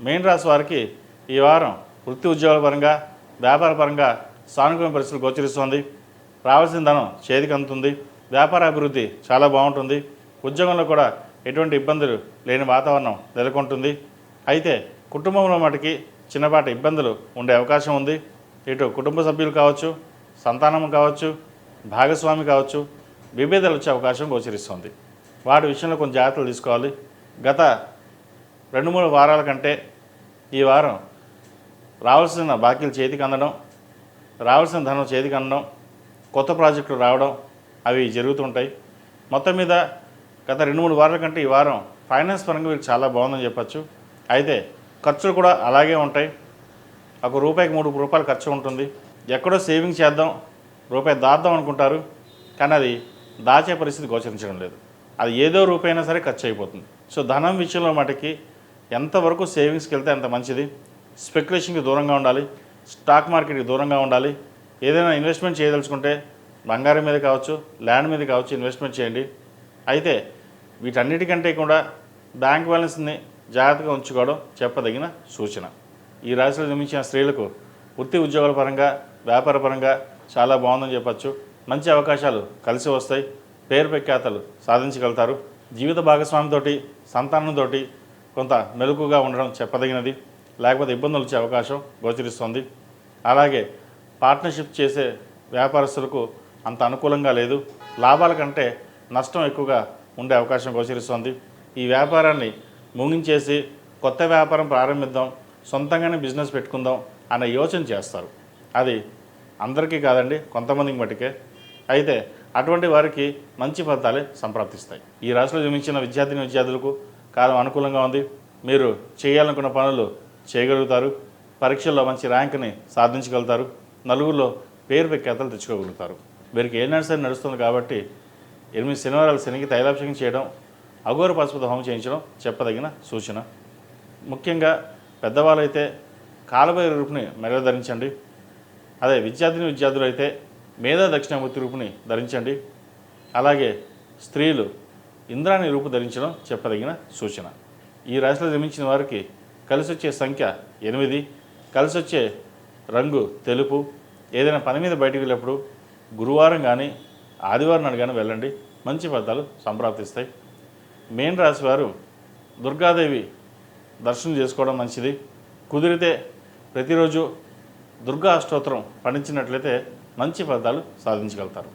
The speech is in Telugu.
మీన రాశి వారికి ఈ వారం వృత్తి ఉద్యోగాల పరంగా వ్యాపార పరంగా సానుకూల పరిస్థితులు గోచరిస్తుంది. రావాల్సిన ధనం చేతికి అందుతుంది. వ్యాపార అభివృద్ధి చాలా బాగుంటుంది. ఉద్యోగంలో కూడా ఎటువంటి ఇబ్బందులు లేని వాతావరణం నెలకొంటుంది. అయితే కుటుంబంలో మటుకి చిన్నపాటి ఇబ్బందులు ఉండే అవకాశం ఉంది. ఇటు కుటుంబ సభ్యులు కావచ్చు, సంతానం కావచ్చు, భాగస్వామి కావచ్చు, విభేదాలు వచ్చే అవకాశం గోచరిస్తుంది. వాటి విషయంలో కొంచెం జాగ్రత్తలు తీసుకోవాలి. గత 2-3 వారాల కంటే ఈ వారం రావాల్సిన బాకీలు చేతికి అందడం, రావాల్సిన ధనం చేతికి అందడం, కొత్త ప్రాజెక్టులు రావడం అవి జరుగుతుంటాయి. మొత్తం మీద గత 2-3 వారాల కంటే ఈ వారం ఫైనాన్స్ పరంగా వీళ్ళు చాలా బాగుందని చెప్పచ్చు. అయితే ఖర్చులు కూడా అలాగే ఉంటాయి. ఒక రూపాయికి 3 రూపాయలు ఖర్చు ఉంటుంది. ఎక్కడో సేవింగ్ చేద్దాం, రూపాయి దాద్దాం అనుకుంటారు, కానీ అది దాచే పరిస్థితి గోచరించడం లేదు. అది ఏదో రూపాయినా సరే ఖర్చు అయిపోతుంది. సో ధనం విషయంలో మటుకి ఎంతవరకు సేవింగ్స్కి వెళ్తే అంత మంచిది. స్పెక్యులేషన్కి దూరంగా ఉండాలి, స్టాక్ మార్కెట్కి దూరంగా ఉండాలి. ఏదైనా ఇన్వెస్ట్మెంట్ చేయదలుచుకుంటే బంగారం మీద కావచ్చు, ల్యాండ్ మీద కావచ్చు ఇన్వెస్ట్మెంట్ చేయండి. అయితే వీటన్నిటికంటే కూడా బ్యాంక్ బ్యాలెన్స్ని జాగ్రత్తగా ఉంచుకోవడం చెప్పదగిన సూచన. ఈ రాశిలో జన్మించిన స్త్రీలకు వృత్తి ఉద్యోగాల పరంగా వ్యాపార పరంగా చాలా బాగుందని చెప్పచ్చు. మంచి అవకాశాలు కలిసి వస్తాయి. పేరు ప్రఖ్యాతలు సాధించగలుగుతారు. జీవిత భాగస్వామితోటి సంతానంతో కొంత మెలకుగా ఉండడం చెప్పదగినది. లేకపోతే ఇబ్బందులు వచ్చే అవకాశం గోచరిస్తుంది. అలాగే పార్ట్నర్షిప్ చేసే వ్యాపారస్తులకు అంత అనుకూలంగా లేదు. లాభాల కంటే నష్టం ఎక్కువగా ఉండే అవకాశం గోచరిస్తుంది. ఈ వ్యాపారాన్ని ముగించేసి కొత్త వ్యాపారం ప్రారంభిద్దాం, సొంతంగానే బిజినెస్ పెట్టుకుందాం అనే యోచన చేస్తారు. అది అందరికీ కాదండి, కొంతమందికి మటుకే. అయితే అటువంటి వారికి మంచి ఫలితాలే సంప్రాప్తిస్తాయి. ఈ రాశిలో జన్మించిన విద్యార్థులకు కాలం అనుకూలంగా ఉంది. మీరు చేయాలనుకున్న పనులు చేయగలుగుతారు. పరీక్షల్లో మంచి ర్యాంక్ని సాధించగలుగుతారు. నలుగురిలో పేరు ప్రఖ్యాతలు తెచ్చుకోగలుగుతారు. వీరికి ఏనాడు సరే నడుస్తుంది కాబట్టి 8 శనివారాలు శనికి తైలాభిషేకం చేయడం, అఘోర పశుపతి హోమం చేయించడం చెప్పదగిన సూచన. ముఖ్యంగా పెద్దవాళ్ళైతే కాలభైరవ రూపుని మెడలో ధరించండి. అదే విద్యార్థులు అయితే మేధా దక్షిణామూర్తి రూపుని ధరించండి. అలాగే స్త్రీలు ఇంద్రాణి రూపు ధరించడం చెప్పదగిన సూచన. ఈ రాశిలో జన్మించిన వారికి కలిసి వచ్చే సంఖ్య 8, కలిసి వచ్చే రంగు తెలుపు. ఏదైనా పని మీద బయటకు వెళ్ళినప్పుడు గురువారం కానీ ఆదివారం నాడు కానీ వెళ్ళండి, మంచి ఫలితాలు సంప్రాప్తిస్తాయి. మీన రాశి వారు దుర్గాదేవి దర్శనం చేసుకోవడం మంచిది. కుదిరితే ప్రతిరోజు దుర్గా అష్టోత్తరం పఠించినట్లయితే మంచి ఫలితాలు సాధించగలుగుతారు.